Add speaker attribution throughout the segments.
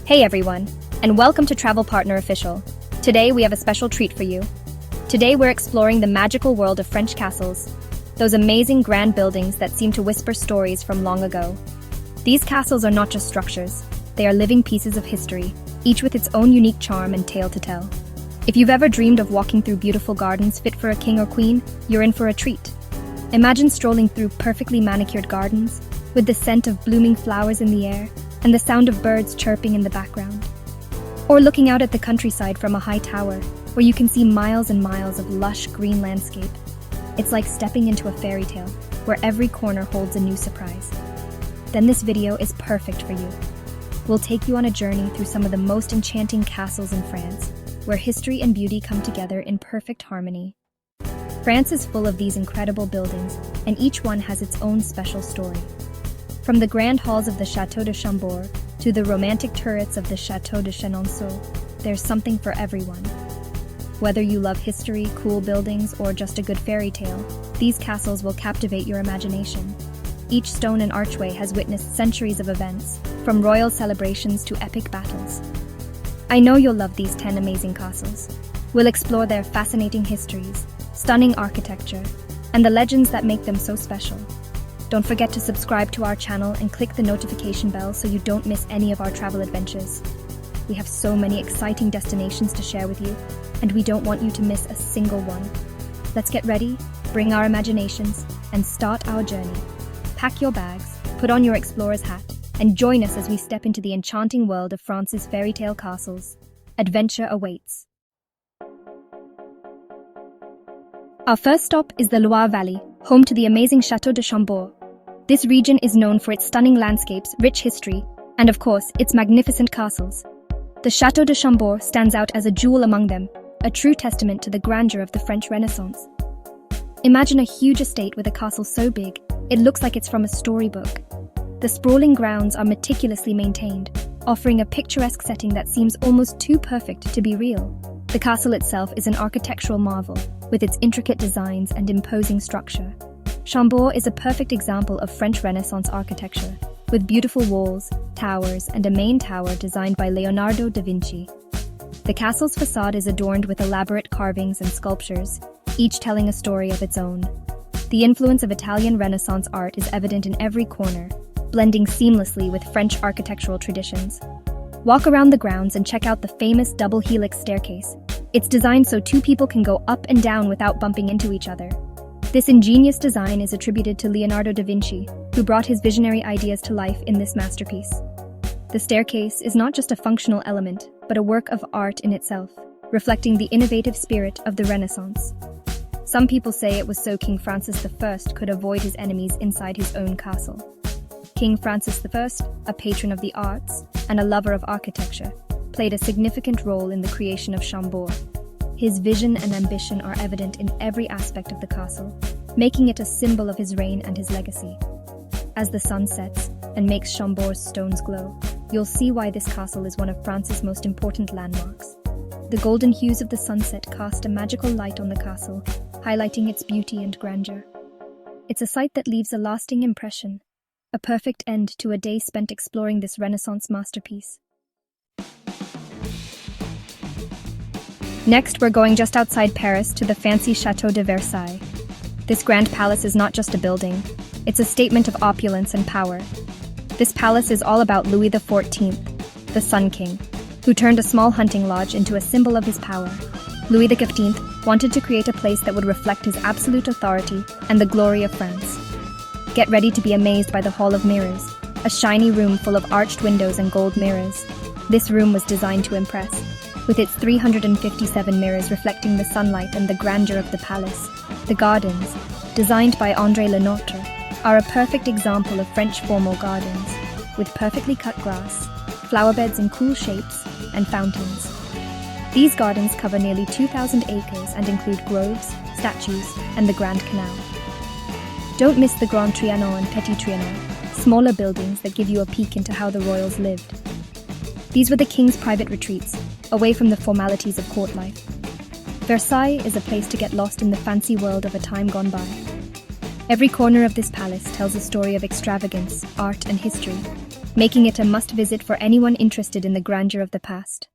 Speaker 1: Hey everyone, and welcome to Travel Partner Official. Today we have a special treat for you. Today we're exploring the magical world of French castles, those amazing grand buildings that seem to whisper stories from long ago. These castles are not just structures, they are living pieces of history, each with its own unique charm and tale to tell. If you've ever dreamed of walking through beautiful gardens fit for a king or queen, you're in for a treat. Imagine strolling through perfectly manicured gardens, with the scent of blooming flowers in the air, and the sound of birds chirping in the background. Or looking out at the countryside from a high tower, where you can see miles and miles of lush green landscape. It's like stepping into a fairy tale, where every corner holds a new surprise. Then this video is perfect for you. We'll take you on a journey through some of the most enchanting castles in France, where history and beauty come together in perfect harmony. France is full of these incredible buildings, and each one has its own special story. From the grand halls of the Château de Chambord to the romantic turrets of the Château de Chenonceau, there's something for everyone. Whether you love history, cool buildings, or just a good fairy tale, these castles will captivate your imagination. Each stone and archway has witnessed centuries of events, from royal celebrations to epic battles. I know you'll love these 10 amazing castles. We'll explore their fascinating histories, stunning architecture, and the legends that make them so special. Don't forget to subscribe to our channel and click the notification bell so you don't miss any of our travel adventures. We have so many exciting destinations to share with you, and we don't want you to miss a single one. Let's get ready, bring our imaginations, and start our journey. Pack your bags, put on your explorer's hat, and join us as we step into the enchanting world of France's fairy tale castles. Adventure awaits. Our first stop is the Loire Valley, home to the amazing Château de Chambord. This region is known for its stunning landscapes, rich history, and of course, its magnificent castles. The Château de Chambord stands out as a jewel among them, a true testament to the grandeur of the French Renaissance. Imagine a huge estate with a castle so big, it looks like it's from a storybook. The sprawling grounds are meticulously maintained, offering a picturesque setting that seems almost too perfect to be real. The castle itself is an architectural marvel, with its intricate designs and imposing structure. Chambord is a perfect example of French Renaissance architecture, with beautiful walls, towers, and a main tower designed by Leonardo da Vinci. The castle's facade is adorned with elaborate carvings and sculptures, each telling a story of its own. The influence of Italian Renaissance art is evident in every corner, blending seamlessly with French architectural traditions. Walk around the grounds and check out the famous double helix staircase. It's designed so two people can go up and down without bumping into each other. This ingenious design is attributed to Leonardo da Vinci, who brought his visionary ideas to life in this masterpiece. The staircase is not just a functional element, but a work of art in itself, reflecting the innovative spirit of the Renaissance. Some people say it was so King Francis I could avoid his enemies inside his own castle. King Francis I, a patron of the arts and a lover of architecture, played a significant role in the creation of Chambord. His vision and ambition are evident in every aspect of the castle, making it a symbol of his reign and his legacy. As the sun sets and makes Chambord's stones glow, you'll see why this castle is one of France's most important landmarks. The golden hues of the sunset cast a magical light on the castle, highlighting its beauty and grandeur. It's a sight that leaves a lasting impression, a perfect end to a day spent exploring this Renaissance masterpiece. Next, we're going just outside Paris to the fancy Château de Versailles. This grand palace is not just a building, it's a statement of opulence and power. This palace is all about Louis XIV, the Sun King, who turned a small hunting lodge into a symbol of his power. Louis XV wanted to create a place that would reflect his absolute authority and the glory of France. Get ready to be amazed by the Hall of Mirrors, a shiny room full of arched windows and gold mirrors. This room was designed to impress, with its 357 mirrors reflecting the sunlight and the grandeur of the palace. The gardens, designed by André Lenotre, are a perfect example of French formal gardens, with perfectly cut grass, flower beds in cool shapes, and fountains. These gardens cover nearly 2,000 acres and include groves, statues, and the Grand Canal. Don't miss the Grand Trianon and Petit Trianon, smaller buildings that give you a peek into how the royals lived. These were the king's private retreats, away from the formalities of court life. Versailles is a place to get lost in the fancy world of a time gone by. Every corner of this palace tells a story of extravagance, art, and history. making it a must-visit for anyone interested in the grandeur of the past.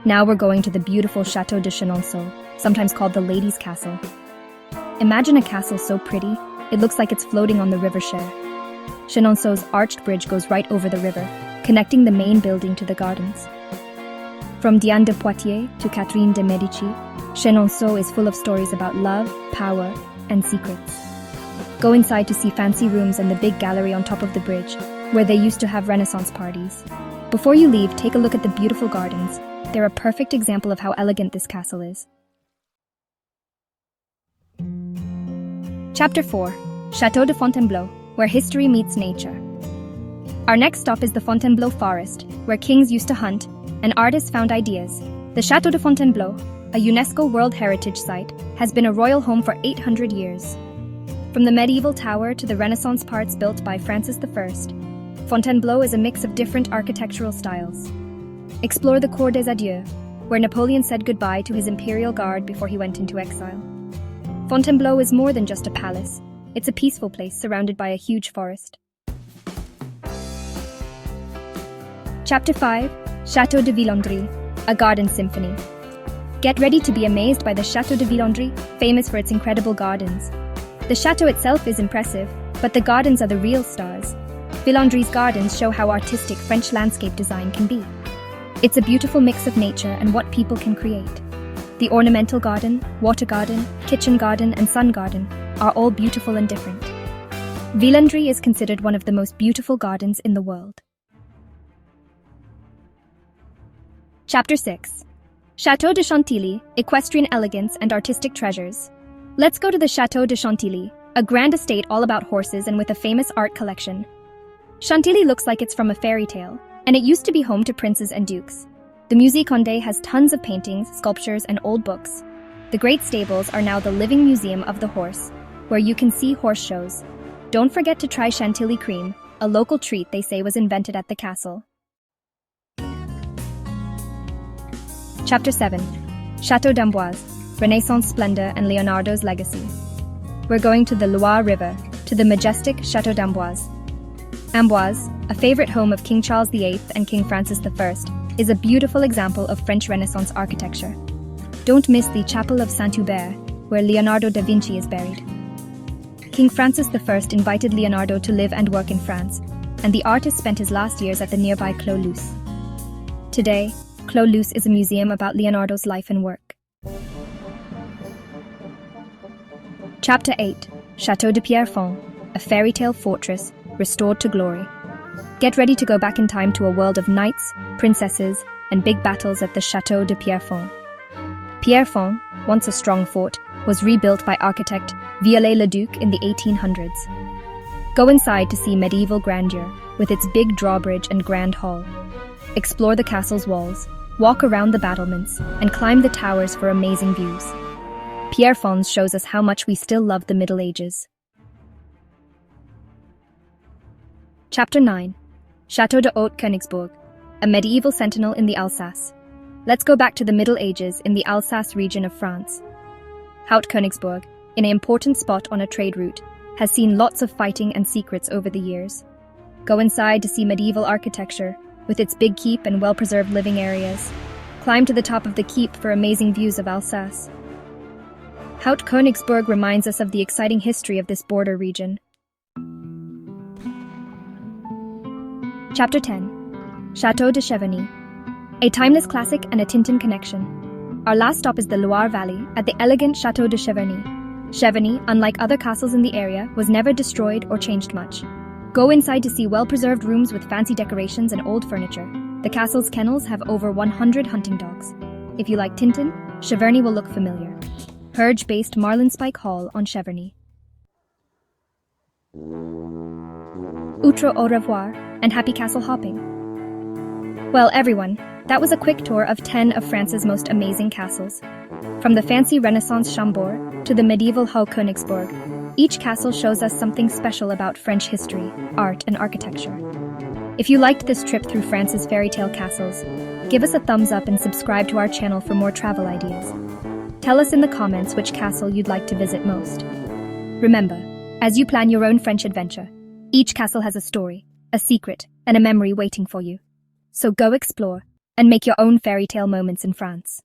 Speaker 1: Now we're going to the beautiful Château de Chenonceau, sometimes called the Lady's Castle. Imagine a castle so pretty, it looks like it's floating on the river Cher. Chenonceau's arched bridge goes right over the river, connecting the main building to the gardens. From Diane de Poitiers to Catherine de Medici, Chenonceau is full of stories about love, power, and secrets. Go inside to see fancy rooms and the big gallery on top of the bridge, where they used to have Renaissance parties. Before you leave, take a look at the beautiful gardens. They're a perfect example of how elegant this castle is. Chapter 4. Château de Fontainebleau, where history meets nature. Our next stop is the Fontainebleau Forest, where kings used to hunt and artists found ideas. The Château de Fontainebleau, a UNESCO World Heritage Site, has been a royal home for 800 years. From the medieval tower to the Renaissance parts built by Francis I, Fontainebleau is a mix of different architectural styles. Explore the Cour des Adieux, where Napoleon said goodbye to his imperial guard before he went into exile. Fontainebleau is more than just a palace. It's a peaceful place surrounded by a huge forest. Chapter 5. Château de Villandry, a garden symphony. Get ready to be amazed by the Château de Villandry, famous for its incredible gardens. The chateau itself is impressive, but the gardens are the real stars. Villandry's gardens show how artistic French landscape design can be. It's a beautiful mix of nature and what people can create. The ornamental garden, water garden, kitchen garden, and sun garden are all beautiful and different. Villandry is considered one of the most beautiful gardens in the world. Chapter 6. Château de Chantilly, Equestrian Elegance and Artistic Treasures. Let's go to the Château de Chantilly, a grand estate all about horses and with a famous art collection. Chantilly looks like it's from a fairy tale, and it used to be home to princes and dukes. The Musée Condé has tons of paintings, sculptures, and old books. The great stables are now the living museum of the horse, where you can see horse shows. Don't forget to try Chantilly cream, a local treat they say was invented at the castle. Chapter 7. Château d'Amboise, Renaissance Splendor and Leonardo's Legacy. We're going to the Loire River, to the majestic Château d'Amboise. Amboise, a favorite home of King Charles VIII and King Francis I, is a beautiful example of French Renaissance architecture. Don't miss the Chapel of Saint-Hubert, where Leonardo da Vinci is buried. King Francis I invited Leonardo to live and work in France, and the artist spent his last years at the nearby Clos Luce. Today, Clos Luce is a museum about Leonardo's life and work. Chapter 8. Château de Pierrefonds, a fairy tale fortress restored to glory. Get ready to go back in time to a world of knights, princesses, and big battles at the Château de Pierrefonds. Pierrefonds, once a strong fort, was rebuilt by architect Viollet-le-Duc in the 1800s. Go inside to see medieval grandeur, with its big drawbridge and grand hall. Explore the castle's walls, walk around the battlements, and climb the towers for amazing views. Pierrefonds shows us how much we still love the Middle Ages. Chapter 9. Château de Haute-Königsbourg, a medieval sentinel in the Alsace. Let's go back to the Middle Ages in the Alsace region of France. Haute-Königsbourg, an important spot on a trade route, has seen lots of fighting and secrets over the years. Go inside to see medieval architecture, with its big keep and well-preserved living areas. Climb to the top of the keep for amazing views of Alsace. Haute-Königsbourg reminds us of the exciting history of this border region. Chapter 10. Château de Cheverny, a timeless classic and a Tintin connection. Our last stop is the Loire Valley at the elegant Château de Cheverny. Cheverny, unlike other castles in the area, was never destroyed or changed much. Go inside to see well-preserved rooms with fancy decorations and old furniture. The castle's kennels have over 100 hunting dogs. If you like Tintin, Cheverny will look familiar. Herge-based Marlinspike Hall on Cheverny. Outre au revoir and happy castle hopping. Well, everyone, that was a quick tour of 10 of France's most amazing castles. From the fancy Renaissance Chambord to the medieval Haute-Königsbourg, each castle shows us something special about French history, art, and architecture. If you liked this trip through France's fairy tale castles, give us a thumbs up and subscribe to our channel for more travel ideas. Tell us in the comments which castle you'd like to visit most. Remember, as you plan your own French adventure, Each castle has a story, a secret, and a memory waiting for you. So go explore and make your own fairy tale moments in France.